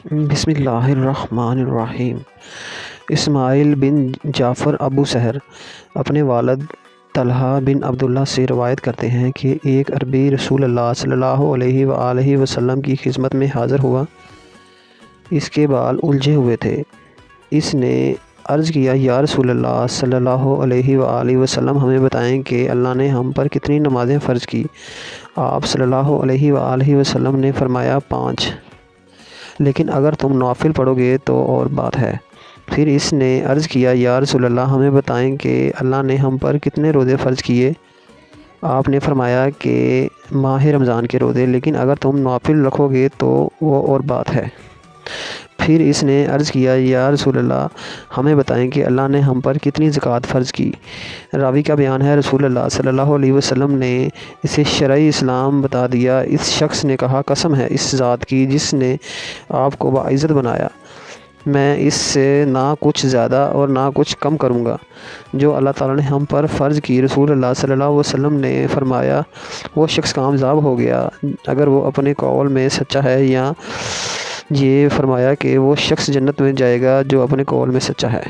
بسم اللہ الرحمن الرحیم۔ اسماعیل بن جعفر ابو سحر اپنے والد طلحہ بن عبداللہ سے روایت کرتے ہیں کہ ایک عربی رسول اللہ صلی اللہ علیہ وآلہ وسلم کی خدمت میں حاضر ہوا۔ اس کے بال الجھے ہوئے تھے۔ اس نے عرض کیا، یا رسول اللہ صلی اللہ علیہ وآلہ وسلم، ہمیں بتائیں کہ اللہ نے ہم پر کتنی نمازیں فرض کی؟ آپ صلی اللہ علیہ وآلہ وسلم نے فرمایا 5، لیکن اگر تم نوافل پڑھو گے تو اور بات ہے۔ پھر اس نے عرض کیا، یا رسول اللہ، ہمیں بتائیں کہ اللہ نے ہم پر کتنے روزے فرض کیے؟ آپ نے فرمایا کہ ماہ رمضان کے روزے، لیکن اگر تم نوافل رکھو گے تو وہ اور بات ہے۔ پھر اس نے عرض کیا، یا رسول اللہ، ہمیں بتائیں کہ اللہ نے ہم پر کتنی زکوٰۃ فرض کی؟ راوی کا بیان ہے، رسول اللہ صلی اللہ علیہ وسلم نے اسے شرعی اسلام بتا دیا۔ اس شخص نے کہا، قسم ہے اس ذات کی جس نے آپ کو باعزت بنایا، میں اس سے نہ کچھ زیادہ اور نہ کچھ کم کروں گا جو اللہ تعالیٰ نے ہم پر فرض کی۔ رسول اللہ صلی اللہ علیہ وسلم نے فرمایا، وہ شخص کامیاب ہو گیا اگر وہ اپنے قول میں سچا ہے، یا یہ فرمایا کہ وہ شخص جنت میں جائے گا جو اپنے قول میں سچا ہے۔